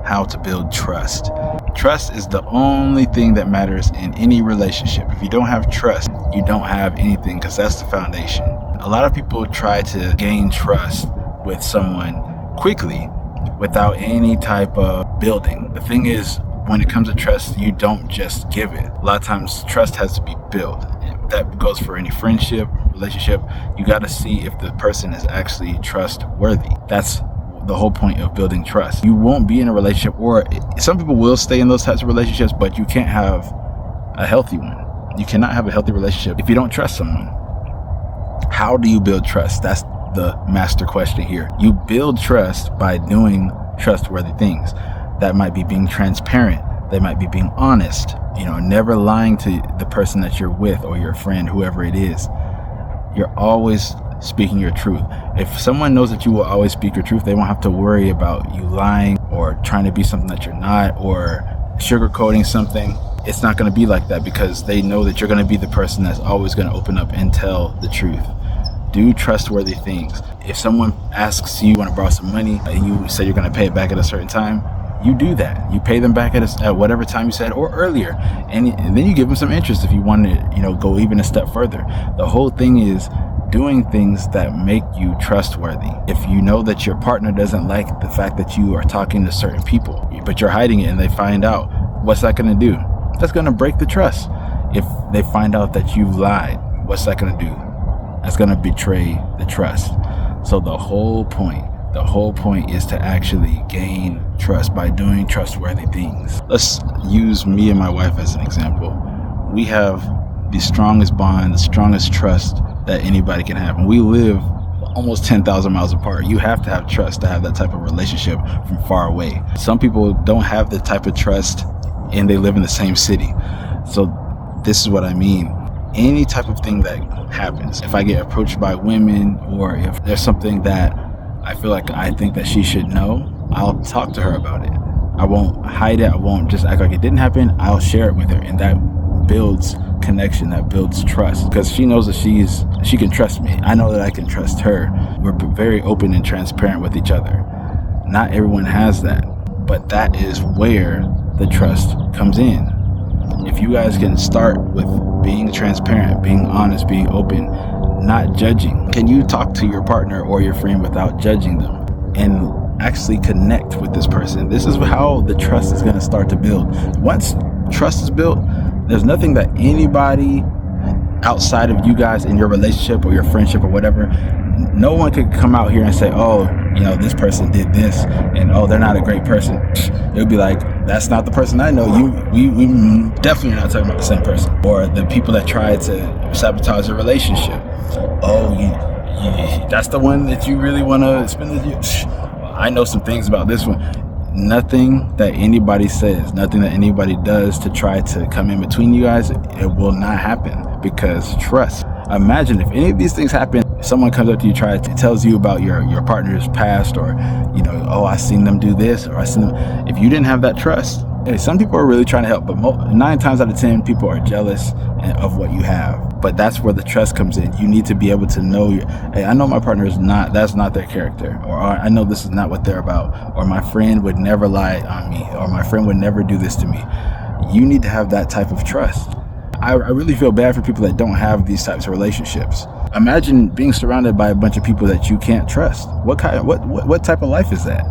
how to build trust. Trust is the only thing that matters in any relationship. If you don't have trust, you don't have anything, because that's the foundation. A lot of people try to gain trust with someone quickly without any type of building. The thing is, when it comes to trust, you don't just give it. A lot of times trust has to be built. That goes for any friendship, relationship. You got to see if the person is actually trustworthy. That's the whole point of building trust. You won't be in a relationship, or some people will stay in those types of relationships, but you can't have a healthy one. You cannot have a healthy relationship if you don't trust someone. How do you build trust? That's the master question here. You build trust by doing trustworthy things. That might be being transparent. That might be being honest. Never lying to the person that you're with or your friend, whoever it is. You're always speaking your truth. If someone knows that you will always speak your truth, they won't have to worry about you lying or trying to be something that you're not, or sugarcoating something. It's not going to be like that, because they know that you're going to be the person that's always going to open up and tell the truth. Do trustworthy things. If someone asks you want to borrow some money and you say you're going to pay it back at a certain time, you do that. You pay them back at whatever time you said, or earlier, and then you give them some interest if you want to go even a step further. The whole thing is doing things that make you trustworthy. If you know that your partner doesn't like the fact that you are talking to certain people, but you're hiding it and they find out, what's that going to do? That's going to break the trust. If they find out that you lied, what's that going to do? That's going to betray the trust. So the whole point is to actually gain trust by doing trustworthy things. Let's use me and my wife as an example. We have the strongest bond, the strongest trust that anybody can have. And we live almost 10,000 miles apart. You have to have trust to have that type of relationship from far away. Some people don't have the type of trust and they live in the same city. So this is what I mean. Any type of thing that happens, if I get approached by women, or if there's something that I feel like I think that she should know, I'll talk to her about it. I won't hide it. I won't just act like it didn't happen. I'll share it with her, and that builds connection, that builds trust, because she knows that she can trust me. I know that I can trust her. We're very open and transparent with each other. Not everyone has that, but that is where the trust comes in. If you guys can start with being transparent, being honest, being open, not judging. Can you talk to your partner or your friend without judging them and actually connect with this person? This is how the trust is going to start to build. Once trust is built, there's nothing that anybody outside of you guys in your relationship or your friendship or whatever, no one could come out here and say, oh, this person did this, and oh, they're not a great person. It would be like, that's not the person I know. We definitely are not talking about the same person. Or the people that try to sabotage a relationship. Oh, that's the one that you really want to spend the year. I know some things about this one. Nothing that anybody says, nothing that anybody does to try to come in between you guys, it will not happen, because trust. Imagine if any of these things happen, someone comes up to you, tells you about your partner's past, or oh, I seen them do this, or I seen them. If you didn't have that trust, some people are really trying to help, but 9 times out of 10 people are jealous of what you have. But that's where the trust comes in. You need to be able to know, hey, I know my partner that's not their character, or I know this is not what they're about, or my friend would never lie on me, or my friend would never do this to me. You need to have that type of trust. I really feel bad for people that don't have these types of relationships. Imagine being surrounded by a bunch of people that you can't trust. What type of life is that?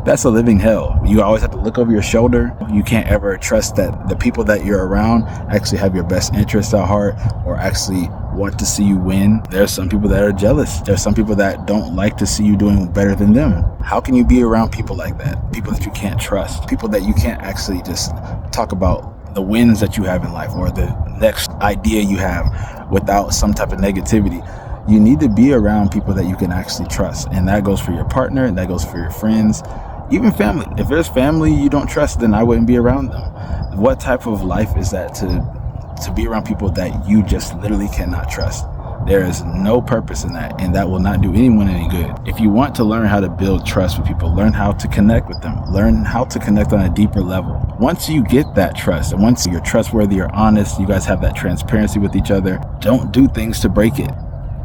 That's a living hell. You always have to look over your shoulder. You can't ever trust that the people that you're around actually have your best interests at heart, or actually want to see you win. There's some people that are jealous. There's some people that don't like to see you doing better than them. How can you be around people like that? People that you can't trust. People that you can't actually just talk about the wins that you have in life, or the next idea you have, without some type of negativity. You need to be around people that you can actually trust. And that goes for your partner, and that goes for your friends, even family. If there's family you don't trust, then I wouldn't be around them. What type of life is that to be around people that you just literally cannot trust? There is no purpose in that, and that will not do anyone any good. If you want to learn how to build trust with people, learn how to connect with them, learn how to connect on a deeper level. Once you get that trust, and once you're trustworthy, you're honest, you guys have that transparency with each other, don't do things to break it.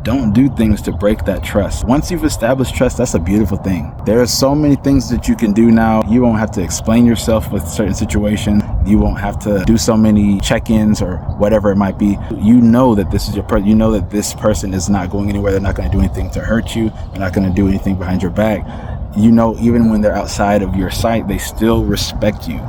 don't do things to break that trust. Once you've established trust, that's a beautiful thing. There are so many things that you can do now. You won't have to explain yourself with certain situations. You won't have to do so many check-ins or whatever it might be. You know that this is your person. You know that this person is not going anywhere. They're not going to do anything to hurt you. They're not going to do anything behind your back. You know, even when they're outside of your sight, they still respect you.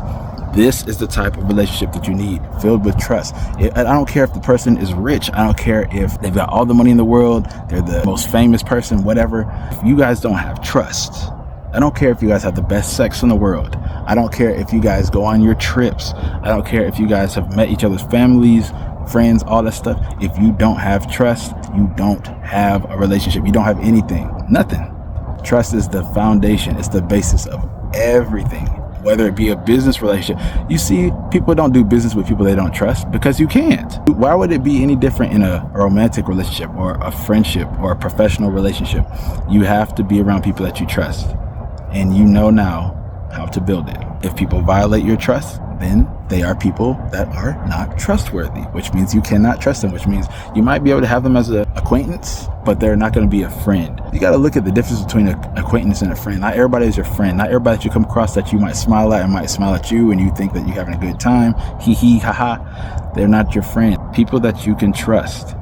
This is the type of relationship that you need, filled with trust. I don't care if the person is rich. I don't care if they've got all the money in the world. They're the most famous person, whatever. If you guys don't have trust, I don't care if you guys have the best sex in the world. I don't care if you guys go on your trips. I don't care if you guys have met each other's families, friends, all that stuff. If you don't have trust, you don't have a relationship. You don't have anything, nothing. Trust is the foundation. It's the basis of everything, whether it be a business relationship. You see, people don't do business with people they don't trust because you can't. Why would it be any different in a romantic relationship or a friendship or a professional relationship? You have to be around people that you trust, and you know now how to build it. If people violate your trust, then they are people that are not trustworthy, which means you cannot trust them, which means you might be able to have them as an acquaintance, but they're not going to be a friend. You got to look at the difference between an acquaintance and a friend. Not everybody is your friend. Not everybody that you come across that you might smile at and might smile at you and you think that you're having a good time, hee hee, ha ha, they're not your friend. People that you can trust,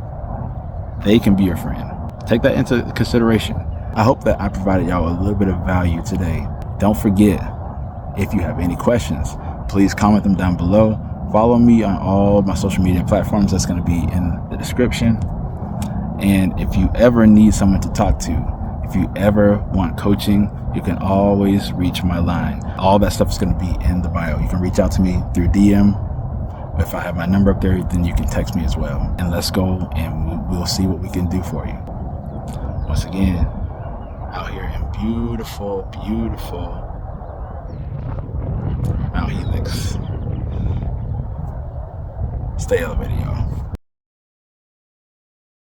they can be your friend. Take that into consideration. I hope that I provided y'all a little bit of value today. Don't forget, if you have any questions, please comment them down below. Follow me on all my social media platforms. That's going to be in the description. And if you ever need someone to talk to, if you ever want coaching, you can always reach my line. All that stuff is going to be in the bio. You can reach out to me through DM. If I have my number up there, then you can text me as well. And let's go and we'll see what we can do for you. Once again, out here in beautiful, beautiful Mount Helix. Stay elevated, y'all.